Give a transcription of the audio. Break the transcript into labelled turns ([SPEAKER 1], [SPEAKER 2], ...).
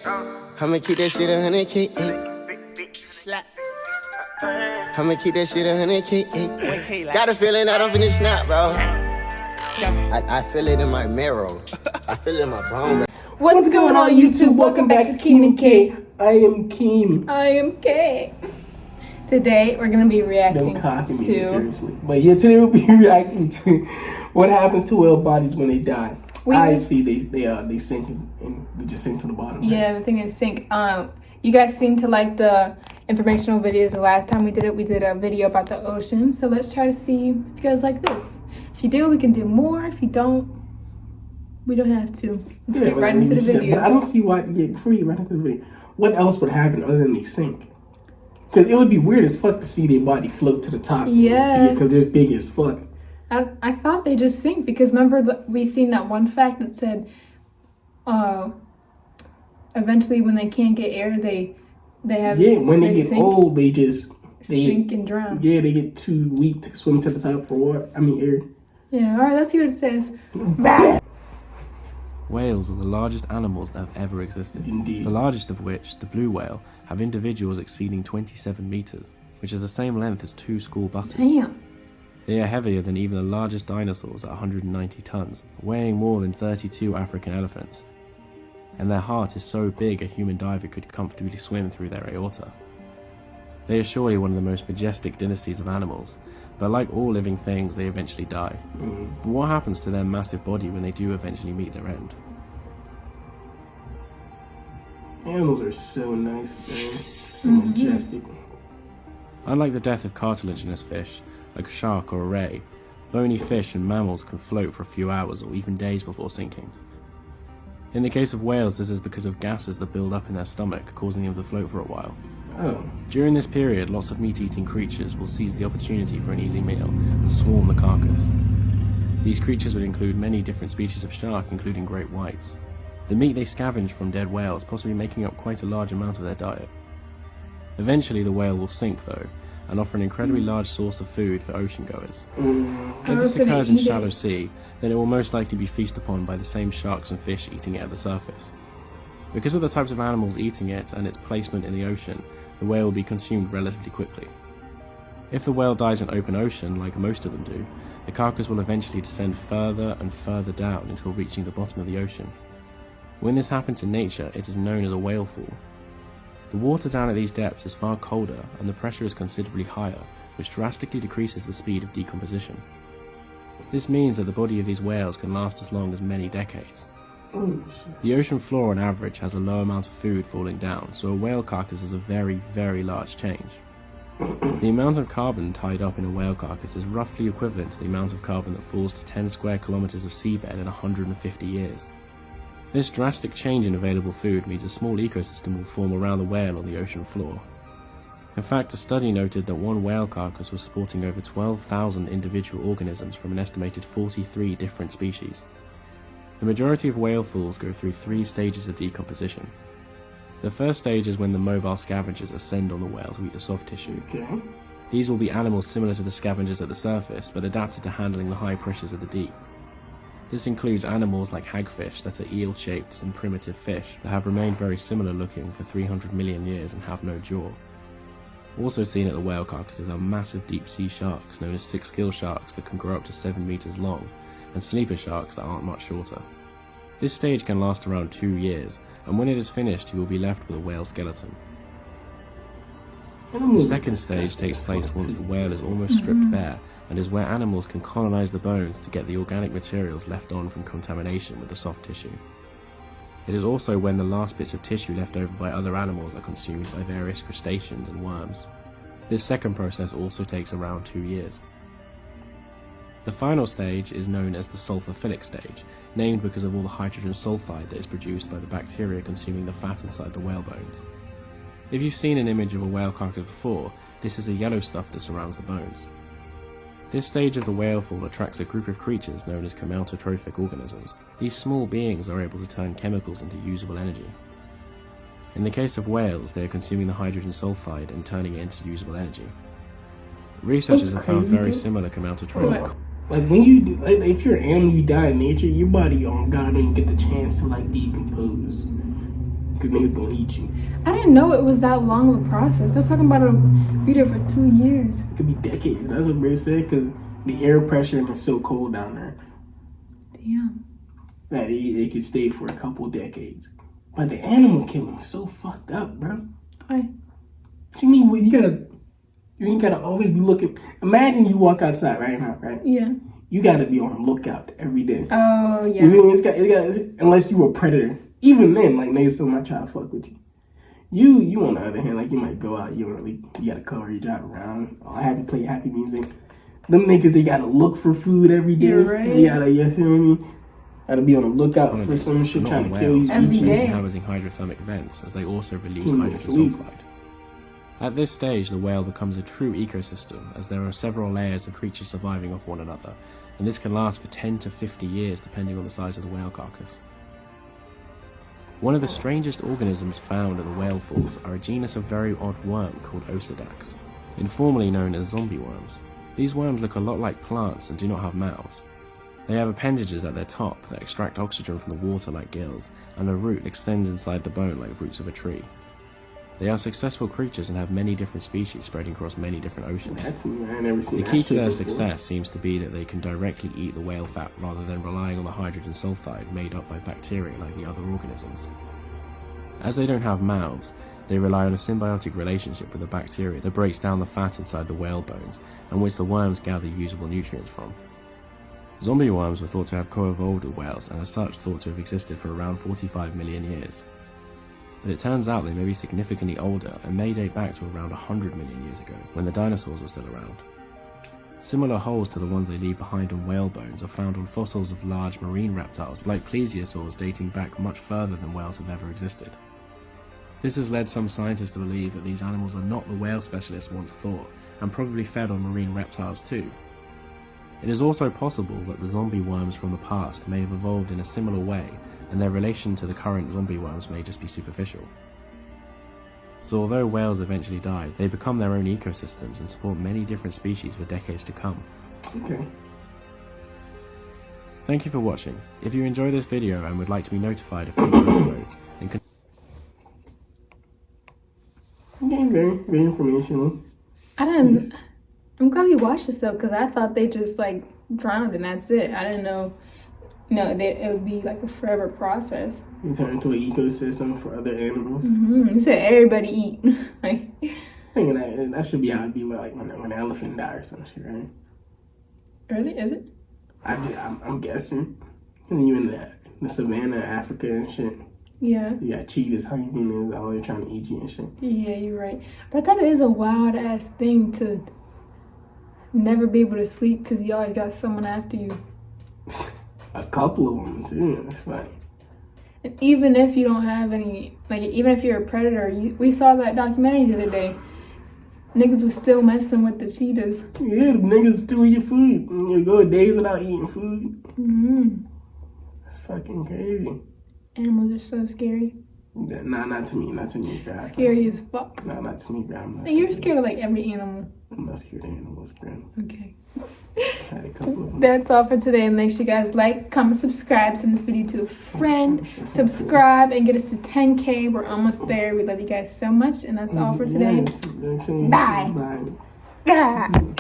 [SPEAKER 1] I'ma keep that shit 100K. I'ma keep that shit 100K. Got a feeling that I'm finished now, bro. I feel it in my marrow. I feel it in my bone.
[SPEAKER 2] What's going on, YouTube? Welcome back to Keem Kay. I am Keem.
[SPEAKER 3] I am Kay. Today we're gonna be reacting
[SPEAKER 2] to seriously. But yeah, today we'll be reacting to what happens to whale bodies when they die. I see they sink and we just sink to the bottom.
[SPEAKER 3] Yeah, right? Everything is sink. You guys seem to like the informational videos. The last time we did a video about the ocean. So let's try to see if you guys like this. If you do, we can do more. If you don't, we don't have to. Let's get right into the video.
[SPEAKER 2] But I don't see why. Yeah, before you get right into the video, what else would happen other than they sink? Because it would be weird as fuck to see their body float to the top.
[SPEAKER 3] Yeah.
[SPEAKER 2] Because they're big as fuck.
[SPEAKER 3] I thought they just sink because remember we seen that one fact that said eventually when they can't get air they have
[SPEAKER 2] when they get sink, old they
[SPEAKER 3] sink and drown.
[SPEAKER 2] Yeah, they get too weak to swim to the top for water. Air.
[SPEAKER 3] Yeah, alright, let's see what it says.
[SPEAKER 4] Whales are the largest animals that have ever existed.
[SPEAKER 2] Indeed.
[SPEAKER 4] The largest of which, the blue whale, have individuals exceeding 27 meters, which is the same length as 2 school buses.
[SPEAKER 3] Damn.
[SPEAKER 4] They are heavier than even the largest dinosaurs at 190 tons, weighing more than 32 African elephants. And their heart is so big a human diver could comfortably swim through their aorta. They are surely one of the most majestic dynasties of animals, but like all living things, they eventually die. But what happens to their massive body when they do eventually meet their end?
[SPEAKER 2] Animals are so nice, man. So majestic.
[SPEAKER 4] Unlike the death of cartilaginous fish, like a shark or a ray, bony fish and mammals can float for a few hours or even days before sinking. In the case of whales, this is because of gases that build up in their stomach, causing them to float for a while. During this period, lots of meat-eating creatures will seize the opportunity for an easy meal and swarm the carcass. These creatures would include many different species of shark, including great whites. The meat they scavenge from dead whales, possibly making up quite a large amount of their diet. Eventually the whale will sink though, and offer an incredibly large source of food for ocean goers. If this occurs in shallow sea, then it will most likely be feasted upon by the same sharks and fish eating it at the surface. Because of the types of animals eating it and its placement in the ocean, the whale will be consumed relatively quickly. If the whale dies in open ocean, like most of them do, the carcass will eventually descend further and further down until reaching the bottom of the ocean. When this happens in nature, it is known as a whale fall. The water down at these depths is far colder and the pressure is considerably higher, which drastically decreases the speed of decomposition. This means that the body of these whales can last as long as many decades. The ocean floor on average has a low amount of food falling down, so a whale carcass is a very, very large change. The amount of carbon tied up in a whale carcass is roughly equivalent to the amount of carbon that falls to 10 square kilometers of seabed in 150 years. This drastic change in available food means a small ecosystem will form around the whale on the ocean floor. In fact, a study noted that one whale carcass was supporting over 12,000 individual organisms from an estimated 43 different species. The majority of whale falls go through 3 stages of decomposition. The first stage is when the mobile scavengers ascend on the whale to eat the soft tissue. These will be animals similar to the scavengers at the surface, but adapted to handling the high pressures of the deep. This includes animals like hagfish that are eel-shaped and primitive fish that have remained very similar looking for 300 million years and have no jaw. Also seen at the whale carcasses are massive deep-sea sharks known as 6-gill sharks that can grow up to 7 meters long, and sleeper sharks that aren't much shorter. This stage can last around 2 years, and when it is finished you will be left with a whale skeleton. The second stage takes place once the whale is almost stripped bare, and is where animals can colonize the bones to get the organic materials left on from contamination with the soft tissue. It is also when the last bits of tissue left over by other animals are consumed by various crustaceans and worms. This second process also takes around 2 years. The final stage is known as the sulfophilic stage, named because of all the hydrogen sulfide that is produced by the bacteria consuming the fat inside the whale bones. If you've seen an image of a whale carcass before, this is the yellow stuff that surrounds the bones. This stage of the whale fall attracts a group of creatures known as chromatotrophic organisms. These small beings are able to turn chemicals into usable energy. In the case of whales, they are consuming the hydrogen sulfide and turning it into usable energy. Researchers have found very similar chromatotrophic.
[SPEAKER 2] Like when you, if you're an animal, you die in nature, your body on God didn't get the chance to like decompose. because niggas gonna eat you.
[SPEAKER 3] I didn't know it was that long of a process. They're talking about a video for 2 years.
[SPEAKER 2] It could be decades. That's what Bray said, because the air pressure is so cold down there
[SPEAKER 3] Damn.
[SPEAKER 2] that it could stay for a couple decades. But the animal killing is so fucked up, bro.
[SPEAKER 3] Why?
[SPEAKER 2] What you mean? You gotta always be looking. Imagine you walk outside right now, right?
[SPEAKER 3] Yeah.
[SPEAKER 2] You gotta be on the lookout every day.
[SPEAKER 3] Oh, yeah.
[SPEAKER 2] You mean, it's got, unless you a predator. Even then, like, niggas still might try to fuck with you. You on the other hand, like, you might go out, you gotta cover, you drive around, play happy music. Them niggas, they gotta look for food every day.
[SPEAKER 3] You're right.
[SPEAKER 2] They gotta, you feel me? Gotta be on the lookout for some shit trying to kill you.
[SPEAKER 3] Every day.
[SPEAKER 4] Housing hydrothermic vents, as they also release
[SPEAKER 2] Sleep.
[SPEAKER 4] hydrogen sulfide. At this stage, the whale becomes a true ecosystem, as there are several layers of creatures surviving off one another, and this can last for 10 to 50 years depending on the size of the whale carcass. One of the strangest organisms found at the whale falls are a genus of very odd worm called Osedax, informally known as zombie worms. These worms look a lot like plants and do not have mouths. They have appendages at their top that extract oxygen from the water like gills, and a root extends inside the bone like roots of a tree. They are successful creatures and have many different species spreading across many different oceans.
[SPEAKER 2] That's me, I ain't never seen
[SPEAKER 4] The
[SPEAKER 2] that
[SPEAKER 4] key to
[SPEAKER 2] shit
[SPEAKER 4] their
[SPEAKER 2] before.
[SPEAKER 4] success seems to be that they can directly eat the whale fat rather than relying on the hydrogen sulfide made up by bacteria like the other organisms. As they don't have mouths, they rely on a symbiotic relationship with the bacteria that breaks down the fat inside the whale bones and which the worms gather usable nutrients from. Zombie worms were thought to have co-evolved with whales and as such thought to have existed for around 45 million years. But it turns out they may be significantly older and may date back to around 100 million years ago, when the dinosaurs were still around. Similar holes to the ones they leave behind on whale bones are found on fossils of large marine reptiles like plesiosaurs dating back much further than whales have ever existed. This has led some scientists to believe that these animals are not the whale specialists once thought, and probably fed on marine reptiles too. It is also possible that the zombie worms from the past may have evolved in a similar way, and their relation to the current zombie worms may just be superficial. So although whales eventually die, they become their own ecosystems and support many different species for decades to come.
[SPEAKER 2] Okay.
[SPEAKER 4] Thank you for watching. If you enjoyed this video and would like to be notified of future uploads, then
[SPEAKER 2] Okay, very informational.
[SPEAKER 3] I'm glad we watched this though, because I thought they just like drowned and that's it. I didn't know, that it would be like a forever process.
[SPEAKER 2] You turn into an ecosystem for other animals.
[SPEAKER 3] You said everybody eat. Like,
[SPEAKER 2] I think that should be how it'd be like when an elephant dies or some shit, right?
[SPEAKER 3] really? Is it?
[SPEAKER 2] I'm guessing. And you in the savannah, Africa and shit.
[SPEAKER 3] Yeah.
[SPEAKER 2] You got cheetahs, hyenas, all they're trying to eat you and shit.
[SPEAKER 3] Yeah, you're right. But I thought it is a wild ass thing to never be able to sleep because you always got someone after you.
[SPEAKER 2] A couple of them too. It's like,
[SPEAKER 3] And even if you don't have any, like, even if you're a predator, we saw that documentary the other day. Niggas was still messing with the cheetahs.
[SPEAKER 2] yeah, the niggas steal your food. You go days without eating food. That's fucking crazy.
[SPEAKER 3] Animals are so scary.
[SPEAKER 2] Nah, not to me, bro.
[SPEAKER 3] Scary as fuck.
[SPEAKER 2] Nah, not to me, bro. I'm not
[SPEAKER 3] And you're scared of like every animal.
[SPEAKER 2] I'm not scared of animals, bro.
[SPEAKER 3] Okay.
[SPEAKER 2] I had a couple of them.
[SPEAKER 3] That's all for today. Make sure you guys like, comment, subscribe, send this video to a friend, subscribe, and get us to 10K. We're almost there. We love you guys so much, and that's all for today.
[SPEAKER 2] Yes,
[SPEAKER 3] Bye.
[SPEAKER 2] Bye.
[SPEAKER 3] Bye.